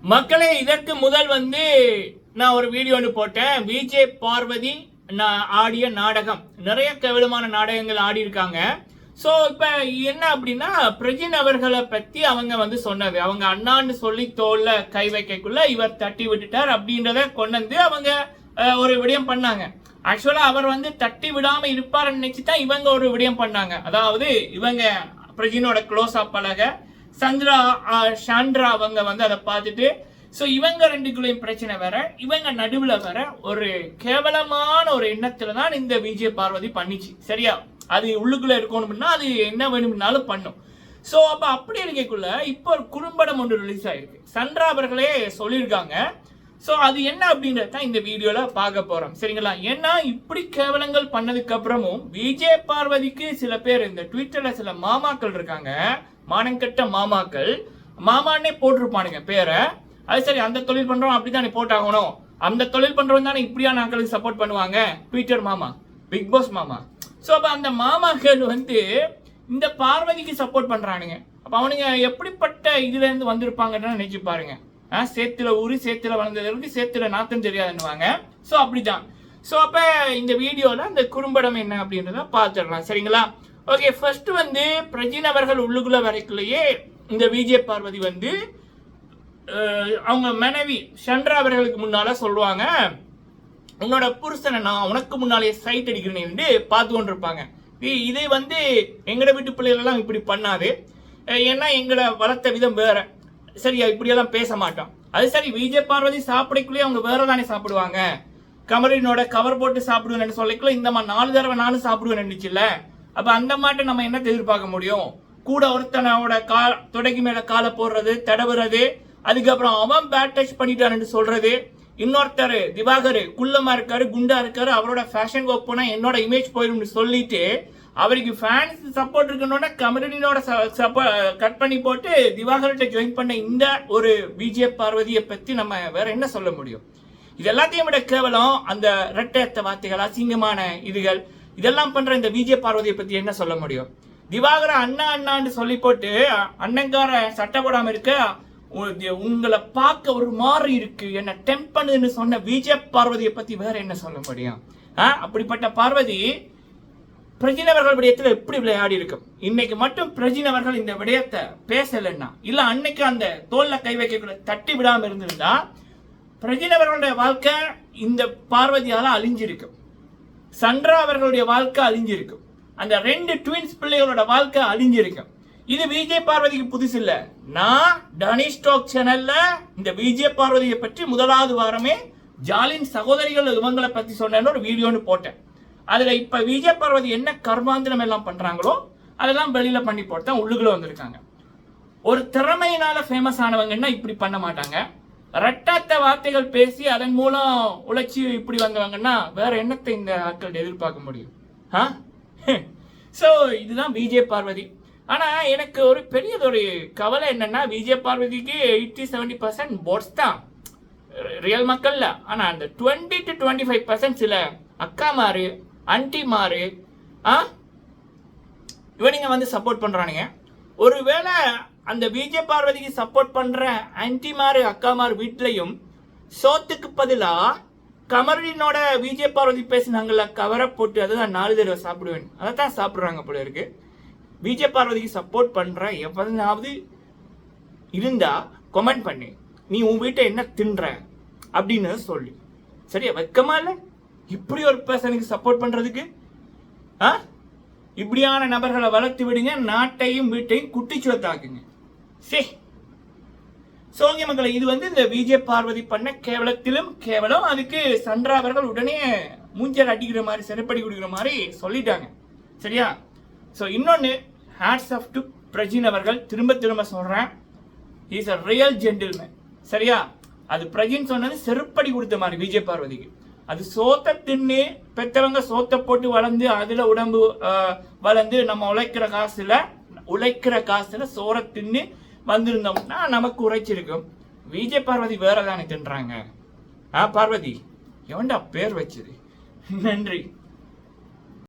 மக்களே, இதற்கு முதல் நான் ஒரு வீடியோ போட்டேன். விஜய் பார்வதி ஆடிய நாடகம், நிறைய கேவலமான நாடகங்கள் ஆடி இருக்காங்க. ஸோ இப்போ என்ன அப்படின்னா, பிரஜின் அவர்களை பற்றி அவங்க சொன்னது, அவங்க அண்ணான்னு சொல்லி தோல்ல கை வைக்கக்குள்ள இவர் தட்டி விட்டுட்டார் அப்படின்றத கொண்டு வந்து அவங்க ஒரு விடயம் பண்ணாங்க. ஆக்சுவலாக அவர் தட்டி விடாமல் இருப்பார்னு நினைச்சு தான் இவங்க ஒரு விடயம் பண்ணாங்க. அதாவது இவங்க பிரஜினோட க்ளோஸ் அப் பழக சாண்ட்ரா அவங்க அதை பார்த்துட்டு, ஸோ இவங்க ரெண்டுக்குள்ளேயும் பிரச்சனை வேற, இவங்க நடுவில் வேற ஒரு கேவலமான ஒரு எண்ணத்துல தான் இந்த விஜய் பார்வதி பண்ணிச்சு. சரியா? அது உள்ளுக்குள்ள இருக்கணும்னா அது என்ன வேணும்னாலும் பண்ணும். ஸோ அப்போ அப்படி இருக்கக்குள்ள இப்போ ஒரு குறும்படம் ஒன்று ரிலீஸ் ஆயிருக்கு. சந்திரா அவர்களே சொல்லியிருக்காங்க. ஸோ அது என்ன அப்படின்றத தான் இந்த வீடியோவில் பார்க்க போகிறோம். சரிங்களா? ஏன்னா இப்படி கேவலங்கள் பண்ணதுக்கு அப்புறமும் விஜய் பார்வதிக்கு சில பேர் இந்த ட்விட்டரில் சில மாமாக்கள் இருக்காங்க, மானங்கட்ட மாமாக்கள், மாமானே போட்டிருப்பானுங்க பேரை. அது சரி, அந்த தொழில் பண்ணுறோம் அப்படி தானே போட்டாகணும், அந்த தொழில் பண்ணுறோம் தானே இப்படியான ஆட்களுக்கு சப்போர்ட் பண்ணுவாங்க, ட்விட்டர் மாமா, பிக் பாஸ் மாமா. ஸோ அப்போ அந்த மாமாக்கள் இந்த பார்வதிக்கு சப்போர்ட் பண்ணுறானுங்க. அப்போ அவனுங்க எப்படிப்பட்ட இதுலேருந்து வந்திருப்பாங்கன்னு நினைச்சு பாருங்க. சேத்துல ஊறி சேத்துல வளர்ந்ததற்கு சேத்துல நாத்தம் தெரியாதுன்னுவாங்க. ஸோ அப்படிதான். ஸோ அப்போ இந்த வீடியோவில் அந்த குறும்படம் என்ன அப்படின்றத பார்த்துடலாம். சரிங்களா? ஓகே, ஃபர்ஸ்ட் பிரஜின் அவர்கள் உள்ளுக்குள்ள வரைக்குள்ளேயே இந்த விஜய் பார்வதி அவங்க மனைவி சந்திரா அவர்களுக்கு முன்னால சொல்லுவாங்க, உன்னோட புருஷனை நான் உனக்கு முன்னாலே சைட் அடிக்கிறேன்னு பார்த்து கொண்டு இருப்பாங்க. இதை எங்கட வீட்டு பிள்ளைகளெல்லாம் இப்படி பண்ணாது, ஏன்னா எங்களை வளர்த்த விதம் வேற. சரியா? இப்படியெல்லாம் பேச மாட்டோம். அது சரி, விஜய் பார்வதி சாப்பிடக்குள்ளேயே அவங்க வேற தானே சாப்பிடுவாங்க. கமலினோட கவர் போட்டு சாப்பிடுவேன்னு சொல்லிக்கல, இந்த மாதிரி 4 தடவை நானும் சாப்பிடுவேன் நினைச்சுல. அப்ப அந்த மாட்டை நம்ம என்ன எதிர்பார்க்க முடியும்? கூட ஒருத்தனோட தொடைக்கு மேல காலை போடுறது, தடவுறது, அதுக்கப்புறம் அவன் பேட் டச் பண்ணிட்டான்னு சொல்றது, இன்னொருத்தர் திவாகர் குள்ளமா இருக்காரு, குண்டா இருக்காரு, அவரோட ஃபேஷன் ஒர்க் போனா என்னோட இமேஜ் போயிடும் சொல்லிட்டு அவருக்கு ஃபேன்ஸ் சப்போர்ட் இருக்கணும்னா கமலினோட கட் பண்ணி போட்டு திவாகர்கிட்ட ஜாயின் பண்ண இந்த ஒரு விஜய் பார்வதியை பத்தி நம்ம வேற என்ன சொல்ல முடியும்? இது எல்லாத்தையும் விட கேவலம் அந்த ரெட்டை வார்த்தைகள், அசிங்கமான இதுகள், இதெல்லாம் பண்ற இந்த விஜய் பார்வதியை பத்தி என்ன சொல்ல முடியும்? திவாகர அண்ணா அண்ணான்னு சொல்லி போட்டு அண்ணங்கார சட்டை போடாம இருக்க, உங்களை பார்க்க ஒரு மாதிரி இருக்கு, என்ன டெம்ப் பண்ணுன்னு சொன்ன விஜய் பார்வதியை பத்தி வேற என்ன சொல்ல முடியும்? அப்படிப்பட்ட பார்வதி பிரஜின் அவர்கள் விடயத்தில் எப்படி விளையாடி இருக்கும். இன்னைக்கு மட்டும் பிரஜின் அவர்கள் இந்த விடயத்தை பேசலன்னா, இல்ல அன்னைக்கு அந்த தோல்ல கை வைக்க தட்டி விடாம இருந்திருந்தா பிரஜின் அவர்களுடைய வாழ்க்கை இந்த பார்வதியால அழிஞ்சிருக்கும், சந்திரா அவர்களுடைய வாழ்க்கை அழிஞ்சிருக்கும், அந்த 2 ட்வின்ஸ் பிள்ளைகளோட வாழ்க்கை அழிஞ்சிருக்கும். இது விஜய் பார்வதிக்கு புதுசு இல்ல. நான் டனிஷ் டாக் சேனல்ல இந்த விஜய் பார்வதியை பற்றி முதலாவது வாரமே ஜாலின் சகோதரிகள் இவங்களை பத்தி சொன்ன ஒரு வீடியோன்னு போட்டேன். அதுல இப்ப விஜய் பார்வதி என்ன கர்மாந்திரம் எல்லாம் பண்றாங்களோ அதெல்லாம் வெளியில பண்ணி போட்டு உள்ளுக்குள்ள வந்திருக்காங்க. ஒரு திறமையினால ஃபேமஸ் ஆனவங்கன்னா இப்படி பண்ண மாட்டாங்க. ரெட்டாத்த வார்த்தைகள் பேசி அதன் மூலம் உழைச்சி இப்படி வந்தவங்கன்னா வேற என்னத்தை இந்த ஆட்கள் எதிர்பார்க்க முடியும்? ஸோ இதுதான் விஜய் பார்வதி. ஆனா எனக்கு ஒரு பெரியதொரு கவலை என்னன்னா, விஜய் பார்வதிக்கு 80-70% போட்ஸ் தான், ரியல் மக்கள்ல. ஆனா அந்த 20 to 25% சில அக்கா மாறு, அண்டி மாறு, இவனுங்க சப்போர்ட் பண்றானுங்க. ஒருவேளை அந்த விஜய் பார்வதிக்கு சப்போர்ட் பண்ற ஆன்டி மாறு, அக்கா மாறு வீட்லயும் சோத்துக்கு பதிலா கமலினோட விஜய் பார்வதி பேசினாங்கல்ல கவரை போட்டு, அதுதான் 4 தடவை சாப்பிடுவேன், அதைத்தான் சாப்பிடுறாங்க போல இருக்கு. விஜய் பார்வதிக்கு சப்போர்ட் பண்ற எவனாவது இருந்தா கமெண்ட் பண்ணி, நீ உன் வீட்டை என்ன தின்ற அப்படின்னு சொல்லி. சரியா? வெக்கமா இல்ல இப்படி ஒரு பர்சனுக்கு சப்போர்ட் பண்றதுக்கு? இப்படியான நபர்களை வளர்த்து விடுங்க, நாட்டையும் வீட்டையும் குட்டிச்சுவத்தாக்குங்க. சரி, சோகிய மக்களை, இது இந்த விஜய் பார்வதி பண்ண கேவலத்திலும் கேவலம். அதுக்கு சந்திரா அவர்கள் உடனே மூஞ்சல் அடிக்கிற மாதிரி, செருப்படி கொடுக்கிற மாதிரி சொல்லிட்டாங்க. சரியா? ஸோ இன்னொன்று, ஹேட்ஸ் ஆஃப் டு பிரஜின் அவர்கள். திரும்ப சொல்கிறேன், இஸ் அ ரியல் ஜென்டில்மேன். சரியா? அது பிரஜின் சொன்னது செருப்படி கொடுத்த மாதிரி விஜய் பார்வதிக்கு. அது சோத்தை தின்னு பெற்றவங்க சோத்தை போட்டு வளர்ந்து அதில் உடம்பு வளர்ந்து நம்ம உழைக்கிற காசுல சோறை தின்னு வந்திருந்தோம்னா நமக்கு உரைச்சிருக்கும். விஜய் பார்வதி வேற தானே தின்றாங்க. பார்வதி எவன்டா பேர் வச்சது? நன்றி.